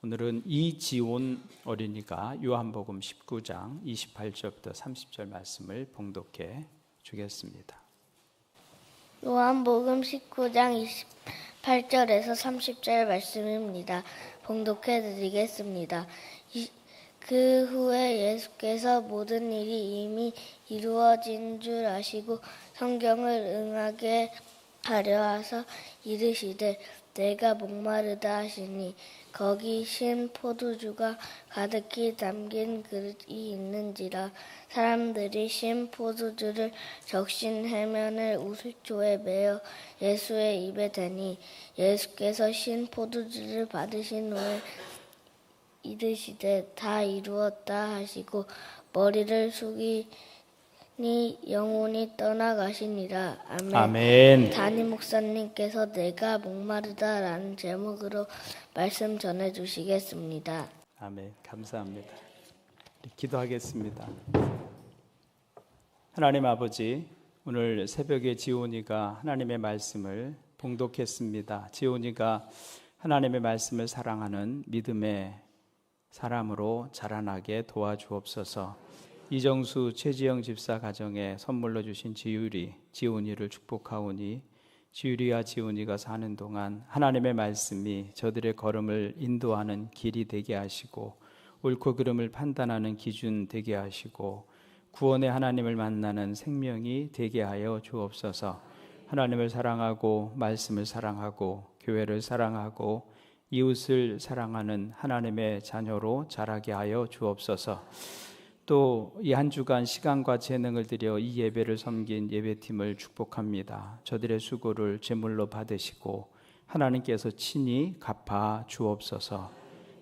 오늘은 이지온 어린이가 요한복음 19장 28절부터 30절 말씀을 봉독해 주겠습니다. 요한복음 19장 28절에서 30절 말씀입니다. 봉독해 드리겠습니다. 그 후에 예수께서 모든 일이 이미 이루어진 줄 아시고 성경을 응하게 하려 하사 이르시되 내가 목마르다 하시니 거기 신 포도주가 가득히 담긴 그릇이 있는지라. 사람들이 신 포도주를 적신 해면을 우슬초에 매어 예수의 입에 대니 예수께서 신 포도주를 받으신 후에 이르시되 다 이루었다 하시고 머리를 숙이니 영혼이 떠나가시니라. 아멘. 담임 목사님께서 내가 목마르다라는 제목으로 말씀 전해주시겠습니다. 아멘. 감사합니다. 기도하겠습니다. 하나님 아버지, 오늘 새벽에 지온이가 하나님의 말씀을 봉독했습니다. 지온이가 하나님의 말씀을 사랑하는 믿음의 사람으로 자라나게 도와주옵소서. 이정수 최지영 집사 가정에 선물로 주신 지훈이를 축복하오니 지율이와 지훈이가 사는 동안 하나님의 말씀이 저들의 걸음을 인도하는 길이 되게 하시고 옳고 그름을 판단하는 기준 되게 하시고 구원의 하나님을 만나는 생명이 되게 하여 주옵소서. 하나님을 사랑하고 말씀을 사랑하고 교회를 사랑하고 이웃을 사랑하는 하나님의 자녀로 자라게 하여 주옵소서. 또 이 한 주간 시간과 재능을 들여 이 예배를 섬긴 예배팀을 축복합니다. 저들의 수고를 제물로 받으시고 하나님께서 친히 갚아 주옵소서.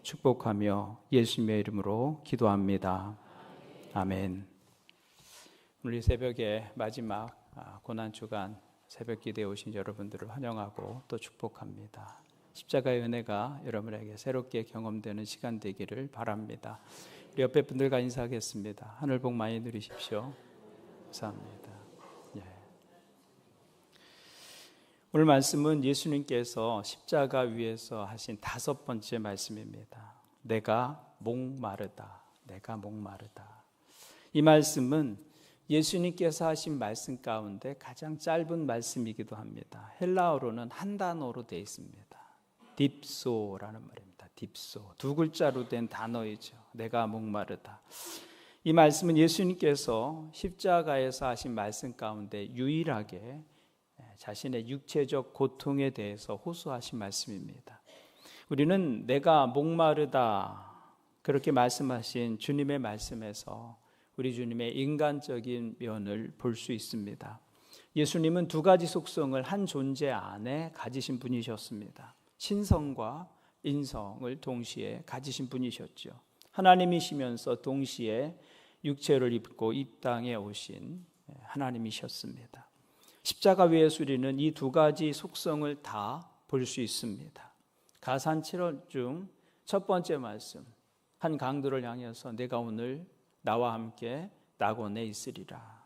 축복하며 예수님의 이름으로 기도합니다. 아멘. 오늘 이 새벽에 마지막 고난주간 새벽 기도에 오신 여러분들을 환영하고 또 축복합니다. 십자가의 은혜가 여러분에게 새롭게 경험되는 시간 되기를 바랍니다. 우리 옆에 분들과 인사하겠습니다. 하늘 복 많이 누리십시오. 감사합니다. 오늘 말씀은 예수님께서 십자가 위에서 하신 5번째 말씀입니다. 내가 목마르다. 내가 목마르다. 이 말씀은 예수님께서 하신 말씀 가운데 가장 짧은 말씀이기도 합니다. 헬라어로는 한 단어로 되어 있습니다. 딥소라는 말입니다. 딥소. 2글자로 된 단어이죠. 내가 목마르다. 이 말씀은 예수님께서 십자가에서 하신 말씀 가운데 유일하게 자신의 육체적 고통에 대해서 호소하신 말씀입니다. 우리는 내가 목마르다 그렇게 말씀하신 주님의 말씀에서 우리 주님의 인간적인 면을 볼 수 있습니다. 예수님은 2가지 속성을 한 존재 안에 가지신 분이셨습니다. 신성과 인성을 동시에 가지신 분이셨죠. 하나님이시면서 동시에 육체를 입고 이 땅에 오신 하나님이셨습니다. 십자가 위에서 우리는 이 2가지 속성을 다 볼 수 있습니다. 가산 7월 중 첫 번째 말씀, 한 강도를 향해서 내가 오늘 나와 함께 낙원에 있으리라.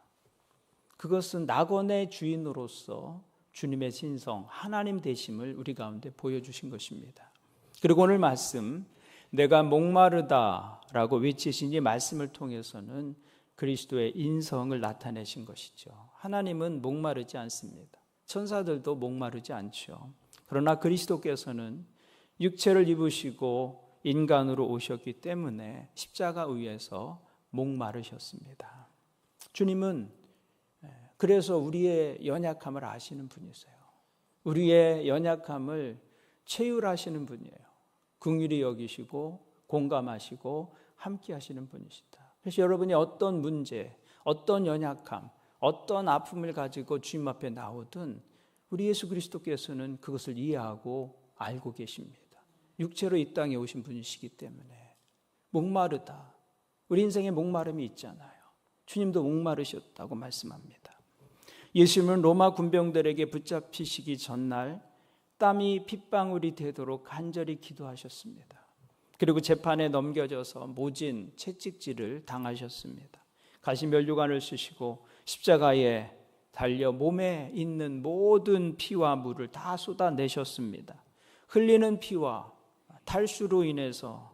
그것은 낙원의 주인으로서 주님의 신성, 하나님 되심을 우리 가운데 보여주신 것입니다. 그리고 오늘 말씀, 내가 목마르다라고 외치신 이 말씀을 통해서는 그리스도의 인성을 나타내신 것이죠. 하나님은 목마르지 않습니다. 천사들도 목마르지 않죠. 그러나 그리스도께서는 육체를 입으시고 인간으로 오셨기 때문에 십자가 위에서 목마르셨습니다. 주님은 그래서 우리의 연약함을 아시는 분이세요. 우리의 연약함을 체휼하시는 분이에요. 긍휼히 여기시고 공감하시고 함께 하시는 분이시다. 그래서 여러분이 어떤 문제, 어떤 연약함, 어떤 아픔을 가지고 주님 앞에 나오든 우리 예수 그리스도께서는 그것을 이해하고 알고 계십니다. 육체로 이 땅에 오신 분이시기 때문에 목마르다. 우리 인생에 목마름이 있잖아요. 주님도 목마르셨다고 말씀합니다. 예수님은 로마 군병들에게 붙잡히시기 전날 땀이 핏방울이 되도록 간절히 기도하셨습니다. 그리고 재판에 넘겨져서 모진 채찍질을 당하셨습니다. 가시면류관을 쓰시고 십자가에 달려 몸에 있는 모든 피와 물을 다 쏟아내셨습니다. 흘리는 피와 탈수로 인해서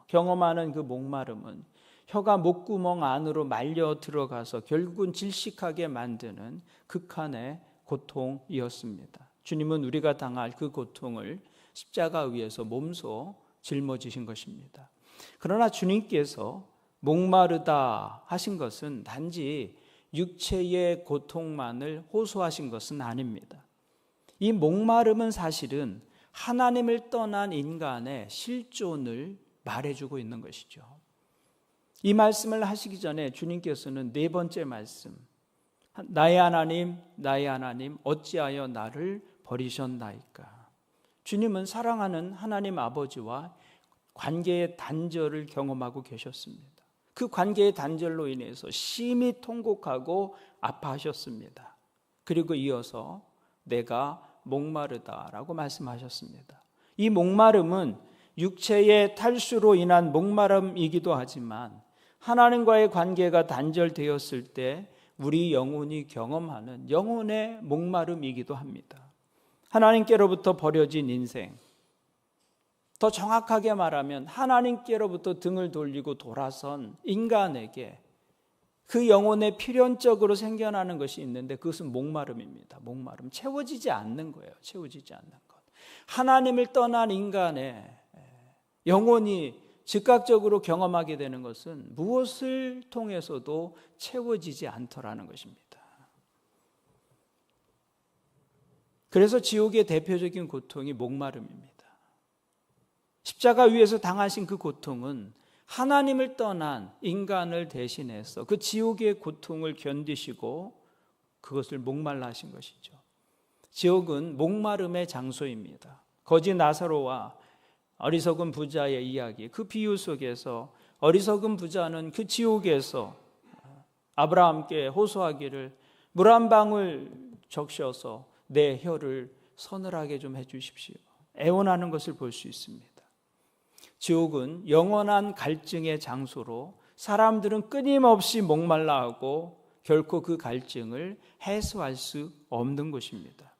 경험하는 그 목마름은 혀가 목구멍 안으로 말려 들어가서 결국은 질식하게 만드는 극한의 고통이었습니다. 주님은 우리가 당할 그 고통을 십자가 위에서 몸소 짊어지신 것입니다. 그러나 주님께서 목마르다 하신 것은 단지 육체의 고통만을 호소하신 것은 아닙니다. 이 목마름은 사실은 하나님을 떠난 인간의 실존을 말해주고 있는 것이죠. 이 말씀을 하시기 전에 주님께서는 네 번째 말씀, 나의 하나님, 나의 하나님, 어찌하여 나를 버리셨나이까. 주님은 사랑하는 하나님 아버지와 관계의 단절을 경험하고 계셨습니다. 그 관계의 단절로 인해서 심히 통곡하고 아파하셨습니다. 그리고 이어서 내가 목마르다라고 말씀하셨습니다. 이 목마름은 육체의 탈수로 인한 목마름이기도 하지만 하나님과의 관계가 단절되었을 때 우리 영혼이 경험하는 영혼의 목마름이기도 합니다. 하나님께로부터 버려진 인생, 더 정확하게 말하면 하나님께로부터 등을 돌리고 돌아선 인간에게 그 영혼에 필연적으로 생겨나는 것이 있는데 그것은 목마름입니다. 목마름, 채워지지 않는 거예요. 채워지지 않는 것. 하나님을 떠난 인간의 영혼이 즉각적으로 경험하게 되는 것은 무엇을 통해서도 채워지지 않더라는 것입니다. 그래서 지옥의 대표적인 고통이 목마름입니다. 십자가 위에서 당하신 그 고통은 하나님을 떠난 인간을 대신해서 그 지옥의 고통을 견디시고 그것을 목말라 하신 것이죠. 지옥은 목마름의 장소입니다. 거지 나사로와 어리석은 부자의 이야기, 그 비유 속에서 어리석은 부자는 그 지옥에서 아브라함께 호소하기를 물 한 방울 적셔서 내 혀를 서늘하게 좀 해주십시오. 애원하는 것을 볼 수 있습니다. 지옥은 영원한 갈증의 장소로 사람들은 끊임없이 목말라하고 결코 그 갈증을 해소할 수 없는 곳입니다.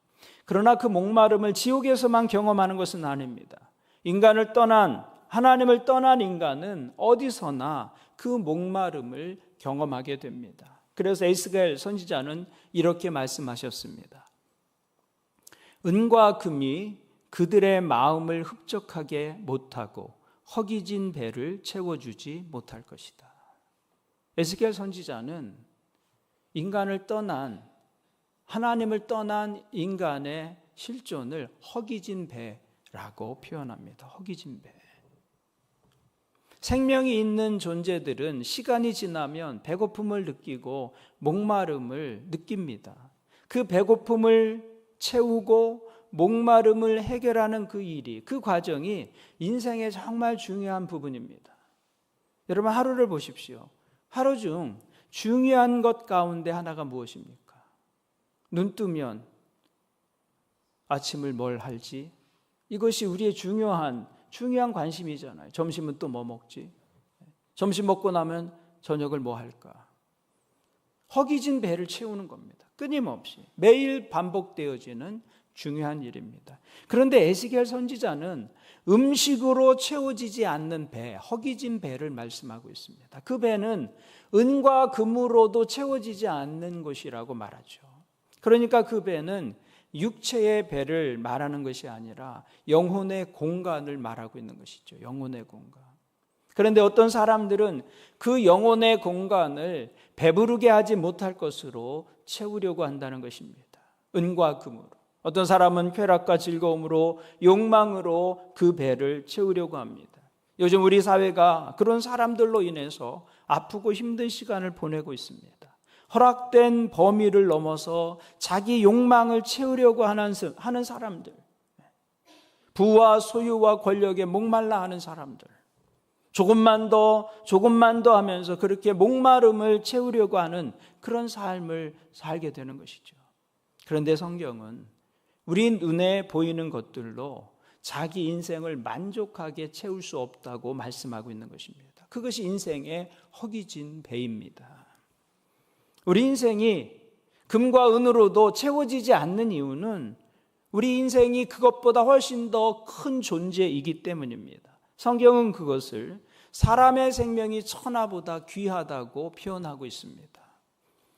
그러나 그 목마름을 지옥에서만 경험하는 것은 아닙니다. 인간을 떠난, 하나님을 떠난 인간은 어디서나 그 목마름을 경험하게 됩니다. 그래서 에스겔 선지자는 이렇게 말씀하셨습니다. 은과 금이 그들의 마음을 흡족하게 못하고 허기진 배를 채워주지 못할 것이다. 에스겔 선지자는 인간을 떠난, 하나님을 떠난 인간의 실존을 허기진 배라고 표현합니다. 허기진 배. 생명이 있는 존재들은 시간이 지나면 배고픔을 느끼고 목마름을 느낍니다. 그 배고픔을 채우고 목마름을 해결하는 그 일이, 그 과정이 인생의 정말 중요한 부분입니다. 여러분 하루를 보십시오. 하루 중 중요한 것 가운데 하나가 무엇입니까? 눈 뜨면 아침을 뭘 할지, 이것이 우리의 중요한 관심이잖아요. 점심은 또 뭐 먹지? 점심 먹고 나면 저녁을 뭐 할까? 허기진 배를 채우는 겁니다. 끊임없이 매일 반복되어지는 중요한 일입니다. 그런데 에스겔 선지자는 음식으로 채워지지 않는 배, 허기진 배를 말씀하고 있습니다. 그 배는 은과 금으로도 채워지지 않는 것이라고 말하죠. 그러니까 그 배는 육체의 배를 말하는 것이 아니라 영혼의 공간을 말하고 있는 것이죠. 영혼의 공간. 그런데 어떤 사람들은 그 영혼의 공간을 배부르게 하지 못할 것으로 채우려고 한다는 것입니다. 은과 금으로. 어떤 사람은 쾌락과 즐거움으로, 욕망으로 그 배를 채우려고 합니다. 요즘 우리 사회가 그런 사람들로 인해서 아프고 힘든 시간을 보내고 있습니다. 허락된 범위를 넘어서 자기 욕망을 채우려고 하는 사람들, 부와 소유와 권력에 목말라 하는 사람들, 조금만 더 하면서 그렇게 목마름을 채우려고 하는 그런 삶을 살게 되는 것이죠. 그런데 성경은 우리 눈에 보이는 것들로 자기 인생을 만족하게 채울 수 없다고 말씀하고 있는 것입니다. 그것이 인생의 허기진 배입니다. 우리 인생이 금과 은으로도 채워지지 않는 이유는 우리 인생이 그것보다 훨씬 더 큰 존재이기 때문입니다. 성경은 그것을 사람의 생명이 천하보다 귀하다고 표현하고 있습니다.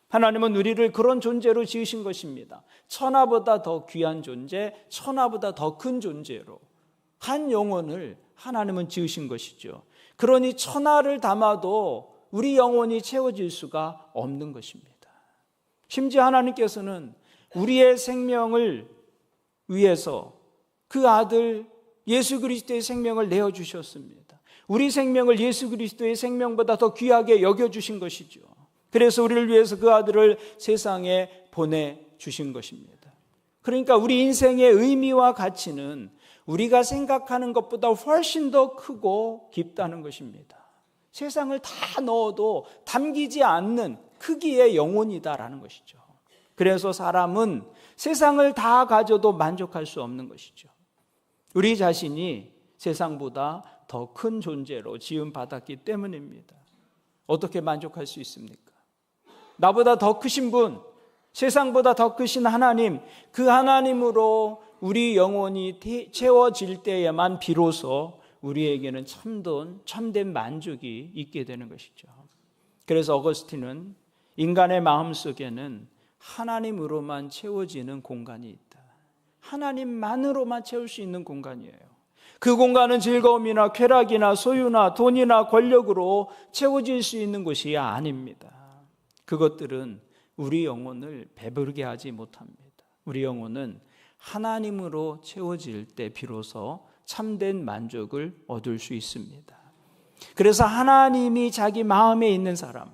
하나님은 우리를 그런 존재로 지으신 것입니다. 천하보다 더 귀한 존재, 천하보다 더 큰 존재로 한 영혼을 하나님은 지으신 것이죠. 그러니 천하를 담아도 우리 영혼이 채워질 수가 없는 것입니다. 심지어 하나님께서는 우리의 생명을 위해서 그 아들 예수 그리스도의 생명을 내어주셨습니다. 우리 생명을 예수 그리스도의 생명보다 더 귀하게 여겨주신 것이죠. 그래서 우리를 위해서 그 아들을 세상에 보내주신 것입니다. 그러니까 우리 인생의 의미와 가치는 우리가 생각하는 것보다 훨씬 더 크고 깊다는 것입니다. 세상을 다 넣어도 담기지 않는 크기의 영혼이다라는 것이죠. 그래서 사람은 세상을 다 가져도 만족할 수 없는 것이죠. 우리 자신이 세상보다 더 큰 존재로 지음받았기 때문입니다. 어떻게 만족할 수 있습니까? 나보다 더 크신 분, 세상보다 더 크신 하나님, 그 하나님으로 우리 영혼이 채워질 때에만 비로소 우리에게는 참된 만족이 있게 되는 것이죠. 그래서 어거스틴은 인간의 마음속에는 하나님으로만 채워지는 공간이 있다. 하나님만으로만 채울 수 있는 공간이에요. 그 공간은 즐거움이나 쾌락이나 소유나 돈이나 권력으로 채워질 수 있는 곳이 아닙니다. 그것들은 우리 영혼을 배부르게 하지 못합니다. 우리 영혼은 하나님으로 채워질 때 비로소 참된 만족을 얻을 수 있습니다. 그래서 하나님이 자기 마음에 있는 사람,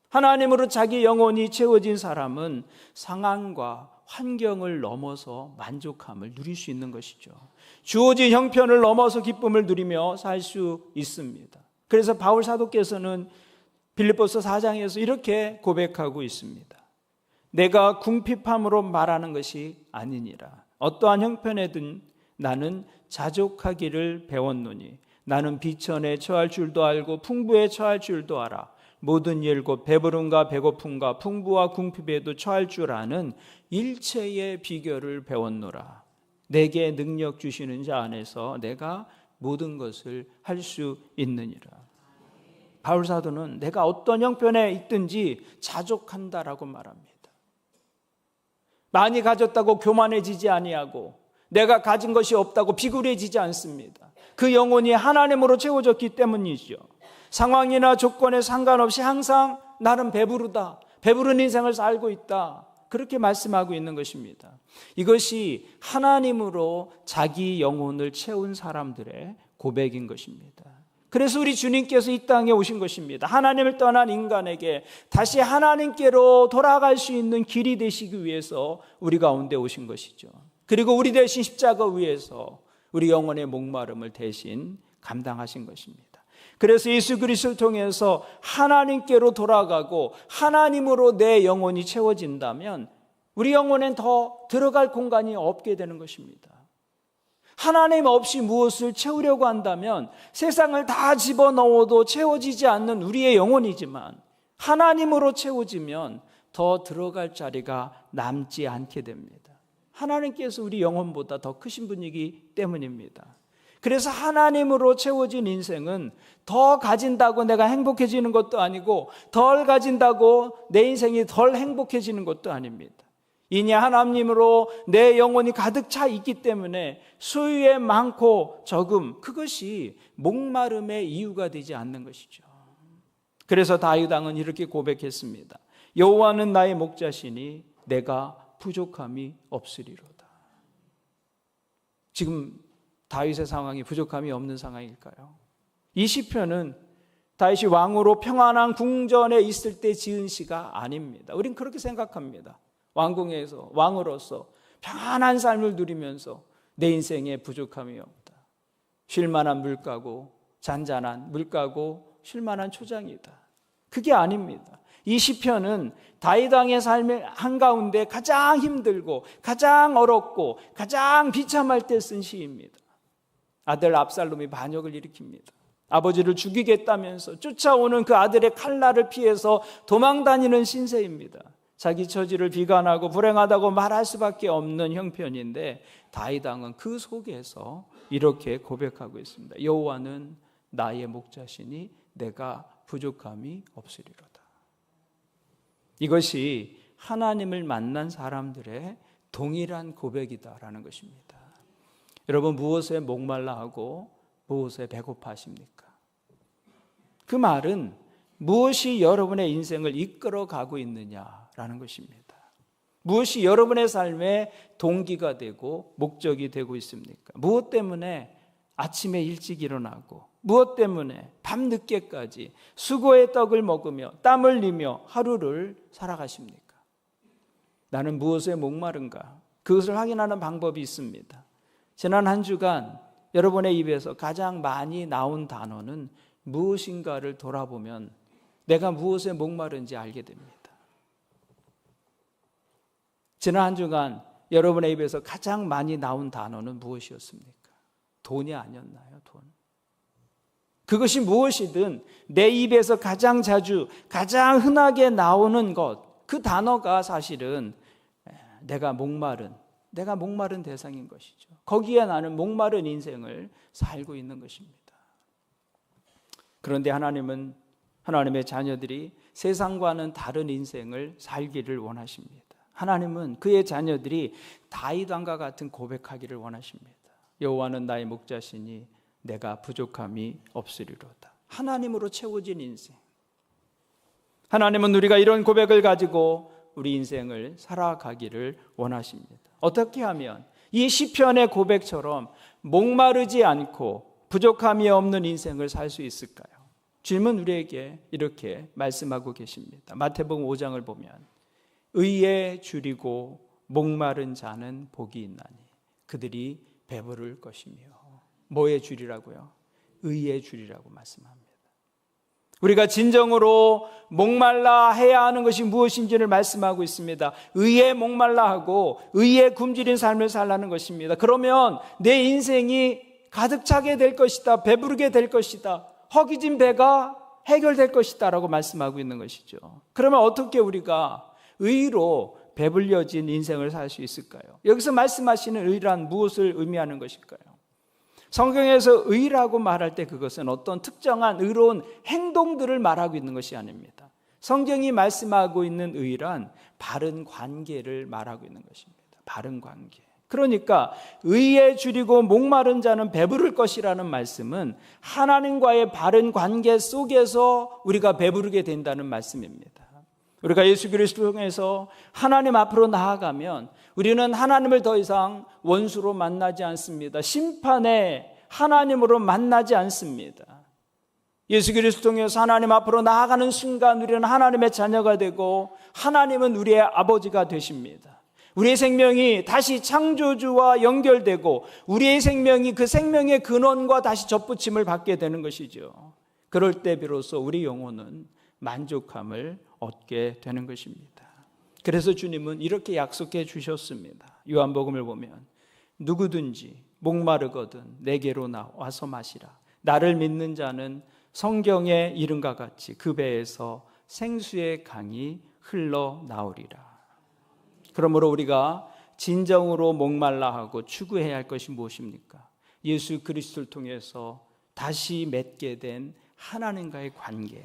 하나님으로 자기 영혼이 채워진 사람은 상황과 환경을 넘어서 만족함을 누릴 수 있는 것이죠. 주어진 형편을 넘어서 기쁨을 누리며 살 수 있습니다. 그래서 바울 사도께서는 빌립보서 4장에서 이렇게 고백하고 있습니다. 내가 궁핍함으로 말하는 것이 아니니라. 어떠한 형편에든 나는 자족하기를 배웠노니 나는 비천에 처할 줄도 알고 풍부에 처할 줄도 알아. 모든 일 곧 배부름과 배고픔과 풍부와 궁핍에도 처할 줄 아는 일체의 비결을 배웠노라. 내게 능력 주시는 자 안에서 내가 모든 것을 할 수 있느니라. 바울 사도는 내가 어떤 형편에 있든지 자족한다라고 말합니다. 많이 가졌다고 교만해지지 아니하고 내가 가진 것이 없다고 비굴해지지 않습니다. 그 영혼이 하나님으로 채워졌기 때문이죠. 상황이나 조건에 상관없이 항상 나는 배부르다, 배부른 인생을 살고 있다, 그렇게 말씀하고 있는 것입니다. 이것이 하나님으로 자기 영혼을 채운 사람들의 고백인 것입니다. 그래서 우리 주님께서 이 땅에 오신 것입니다. 하나님을 떠난 인간에게 다시 하나님께로 돌아갈 수 있는 길이 되시기 위해서 우리 가운데 오신 것이죠. 그리고 우리 대신 십자가 위에서 우리 영혼의 목마름을 대신 감당하신 것입니다. 그래서 예수 그리스도를 통해서 하나님께로 돌아가고 하나님으로 내 영혼이 채워진다면 우리 영혼엔 더 들어갈 공간이 없게 되는 것입니다. 하나님 없이 무엇을 채우려고 한다면 세상을 다 집어넣어도 채워지지 않는 우리의 영혼이지만 하나님으로 채워지면 더 들어갈 자리가 남지 않게 됩니다. 하나님께서 우리 영혼보다 더 크신 분이기 때문입니다. 그래서 하나님으로 채워진 인생은 더 가진다고 내가 행복해지는 것도 아니고 덜 가진다고 내 인생이 덜 행복해지는 것도 아닙니다. 이니 하나님으로 내 영혼이 가득 차 있기 때문에 소유에 많고 적음, 그것이 목마름의 이유가 되지 않는 것이죠. 그래서 다윗 왕은 이렇게 고백했습니다. 여호와는 나의 목자시니 내가 부족함이 없으리로다. 지금 다윗의 상황이 부족함이 없는 상황일까요? 이 시편은 다윗이 왕으로 평안한 궁전에 있을 때 지은 시가 아닙니다. 우린 그렇게 생각합니다. 왕궁에서 왕으로서 평안한 삶을 누리면서 내 인생에 부족함이 없다. 쉴만한 물가고 잔잔한 물가고 쉴만한 초장이다. 그게 아닙니다. 이 시편은 다윗 왕의 삶의 한가운데 가장 힘들고 가장 어렵고 가장 비참할 때 쓴 시입니다. 아들 압살롬이 반역을 일으킵니다. 아버지를 죽이겠다면서 쫓아오는 그 아들의 칼날을 피해서 도망다니는 신세입니다. 자기 처지를 비관하고 불행하다고 말할 수밖에 없는 형편인데 다윗 왕은 그 속에서 이렇게 고백하고 있습니다. 여호와는 나의 목자시니 내가 부족함이 없으리로다. 이것이 하나님을 만난 사람들의 동일한 고백이다라는 것입니다. 여러분, 무엇에 목말라 하고 무엇에 배고파하십니까? 그 말은 무엇이 여러분의 인생을 이끌어 가고 있느냐라는 것입니다. 무엇이 여러분의 삶의 동기가 되고 목적이 되고 있습니까? 무엇 때문에 아침에 일찍 일어나고 무엇 때문에 밤늦게까지 수고의 떡을 먹으며 땀 흘리며 하루를 살아가십니까? 나는 무엇에 목마른가? 그것을 확인하는 방법이 있습니다. 지난 한 주간 여러분의 입에서 가장 많이 나온 단어는 무엇인가를 돌아보면 내가 무엇에 목마른지 알게 됩니다. 지난 한 주간 여러분의 입에서 가장 많이 나온 단어는 무엇이었습니까? 돈이 아니었나요? 돈. 그것이 무엇이든 내 입에서 가장 자주, 가장 흔하게 나오는 것, 그 단어가 사실은 내가 목마른 대상인 것이죠. 거기에 나는 목마른 인생을 살고 있는 것입니다. 그런데 하나님은 하나님의 자녀들이 세상과는 다른 인생을 살기를 원하십니다. 하나님은 그의 자녀들이 다윗 왕과 같은 고백하기를 원하십니다. 여호와는 나의 목자시니 내가 부족함이 없으리로다. 하나님으로 채워진 인생. 하나님은 우리가 이런 고백을 가지고 우리 인생을 살아가기를 원하십니다. 어떻게 하면 이 시편의 고백처럼 목마르지 않고 부족함이 없는 인생을 살 수 있을까요? 주님은 우리에게 이렇게 말씀하고 계십니다. 마태복음 5장을 보면 의에 줄이고 목마른 자는 복이 있나니 그들이 배부를 것이며. 뭐에 줄이라고요? 의에 줄이라고 말씀합니다. 우리가 진정으로 목말라 해야 하는 것이 무엇인지를 말씀하고 있습니다. 의에 목말라 하고 의에 굶주린 삶을 살라는 것입니다. 그러면 내 인생이 가득 차게 될 것이다. 배부르게 될 것이다. 허기진 배가 해결될 것이다 라고 말씀하고 있는 것이죠. 그러면 어떻게 우리가 의로 배불려진 인생을 살 수 있을까요? 여기서 말씀하시는 의란 무엇을 의미하는 것일까요? 성경에서 의라고 말할 때 그것은 어떤 특정한 의로운 행동들을 말하고 있는 것이 아닙니다. 성경이 말씀하고 있는 의란 바른 관계를 말하고 있는 것입니다. 바른 관계. 그러니까 의에 줄이고 목마른 자는 배부를 것이라는 말씀은 하나님과의 바른 관계 속에서 우리가 배부르게 된다는 말씀입니다. 우리가 예수 그리스도를 통해서 하나님 앞으로 나아가면 우리는 하나님을 더 이상 원수로 만나지 않습니다. 심판의 하나님으로 만나지 않습니다. 예수 그리스도를 통해서 하나님 앞으로 나아가는 순간 우리는 하나님의 자녀가 되고 하나님은 우리의 아버지가 되십니다. 우리의 생명이 다시 창조주와 연결되고 우리의 생명이 그 생명의 근원과 다시 접붙임을 받게 되는 것이죠. 그럴 때 비로소 우리 영혼은 만족함을 얻게 되는 것입니다. 그래서 주님은 이렇게 약속해 주셨습니다. 요한복음을 보면 누구든지 목마르거든 내게로 나와서 마시라. 나를 믿는 자는 성경의 이름과 같이 그 배에서 생수의 강이 흘러나오리라. 그러므로 우리가 진정으로 목말라 하고 추구해야 할 것이 무엇입니까? 예수 그리스도를 통해서 다시 맺게 된 하나님과의 관계,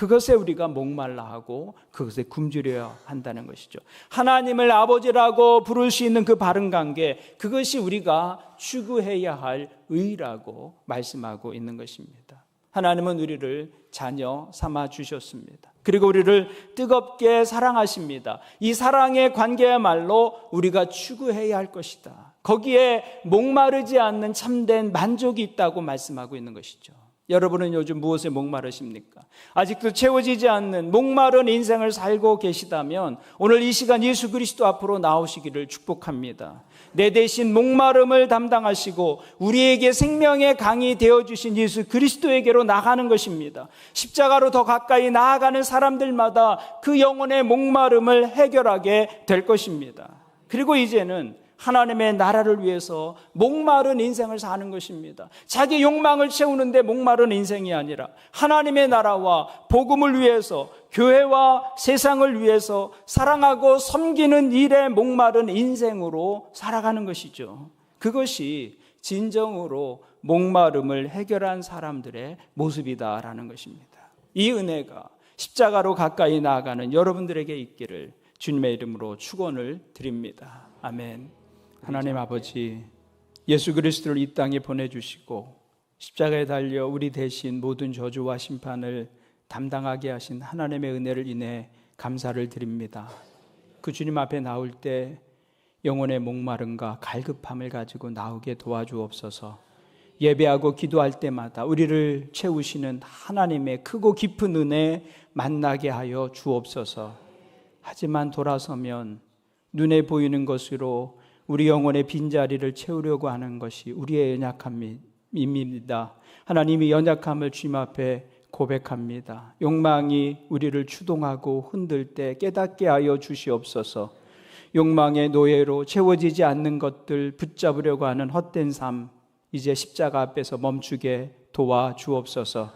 그것에 우리가 목말라 하고 그것에 굶주려야 한다는 것이죠. 하나님을 아버지라고 부를 수 있는 그 바른 관계, 그것이 우리가 추구해야 할 의라고 말씀하고 있는 것입니다. 하나님은 우리를 자녀 삼아 주셨습니다. 그리고 우리를 뜨겁게 사랑하십니다. 이 사랑의 관계야말로 우리가 추구해야 할 것이다. 거기에 목마르지 않는 참된 만족이 있다고 말씀하고 있는 것이죠. 여러분은 요즘 무엇에 목마르십니까? 아직도 채워지지 않는 목마른 인생을 살고 계시다면 오늘 이 시간 예수 그리스도 앞으로 나오시기를 축복합니다. 내 대신 목마름을 담당하시고 우리에게 생명의 강이 되어주신 예수 그리스도에게로 나가는 것입니다. 십자가로 더 가까이 나아가는 사람들마다 그 영혼의 목마름을 해결하게 될 것입니다. 그리고 이제는 하나님의 나라를 위해서 목마른 인생을 사는 것입니다. 자기 욕망을 채우는데 목마른 인생이 아니라 하나님의 나라와 복음을 위해서, 교회와 세상을 위해서 사랑하고 섬기는 일에 목마른 인생으로 살아가는 것이죠. 그것이 진정으로 목마름을 해결한 사람들의 모습이다라는 것입니다. 이 은혜가 십자가로 가까이 나아가는 여러분들에게 있기를 주님의 이름으로 축원을 드립니다. 아멘. 하나님 아버지, 예수 그리스도를 이 땅에 보내주시고 십자가에 달려 우리 대신 모든 저주와 심판을 담당하게 하신 하나님의 은혜를 인해 감사를 드립니다. 그 주님 앞에 나올 때 영혼의 목마름과 갈급함을 가지고 나오게 도와주옵소서. 예배하고 기도할 때마다 우리를 채우시는 하나님의 크고 깊은 은혜 만나게 하여 주옵소서. 하지만 돌아서면 눈에 보이는 것으로 우리 영혼의 빈자리를 채우려고 하는 것이 우리의 연약함입니다. 하나님이 연약함을 주님 앞에 고백합니다. 욕망이 우리를 추동하고 흔들 때 깨닫게 하여 주시옵소서. 욕망의 노예로 채워지지 않는 것들 붙잡으려고 하는 헛된 삶, 이제 십자가 앞에서 멈추게 도와주옵소서.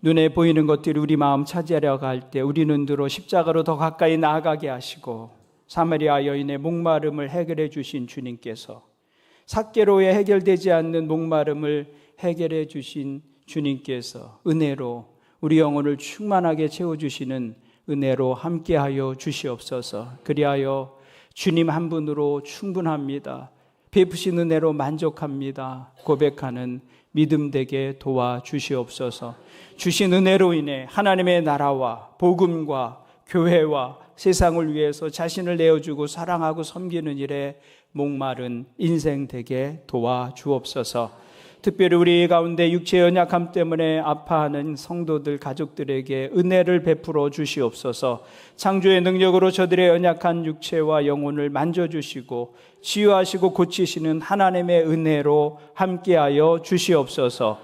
눈에 보이는 것들이 우리 마음 차지하려고 할 때 우리 눈으로 십자가로 더 가까이 나아가게 하시고, 사마리아 여인의 목마름을 해결해 주신 주님께서, 삭개로에 해결되지 않는 목마름을 해결해 주신 주님께서 은혜로 우리 영혼을 충만하게 채워주시는 은혜로 함께하여 주시옵소서. 그리하여 주님 한 분으로 충분합니다, 베푸신 은혜로 만족합니다 고백하는 믿음 되게 도와주시옵소서. 주신 은혜로 인해 하나님의 나라와 복음과 교회와 세상을 위해서 자신을 내어주고 사랑하고 섬기는 일에 목마른 인생 되게 도와주옵소서. 특별히 우리 가운데 육체의 연약함 때문에 아파하는 성도들 가족들에게 은혜를 베풀어 주시옵소서. 창조의 능력으로 저들의 연약한 육체와 영혼을 만져주시고 치유하시고 고치시는 하나님의 은혜로 함께하여 주시옵소서.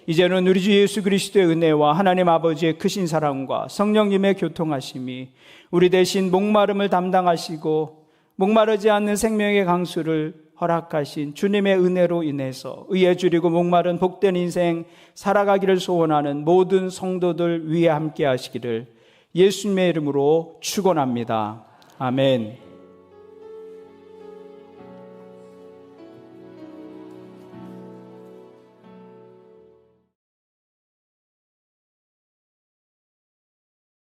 이제는 우리 주 예수 그리스도의 은혜와 하나님 아버지의 크신 사랑과 성령님의 교통하심이 우리 대신 목마름을 담당하시고 목마르지 않는 생명의 강수를 허락하신 주님의 은혜로 인해서 의에 줄이고 목마른 복된 인생 살아가기를 소원하는 모든 성도들 위에 함께 하시기를 예수님의 이름으로 축원합니다. 아멘.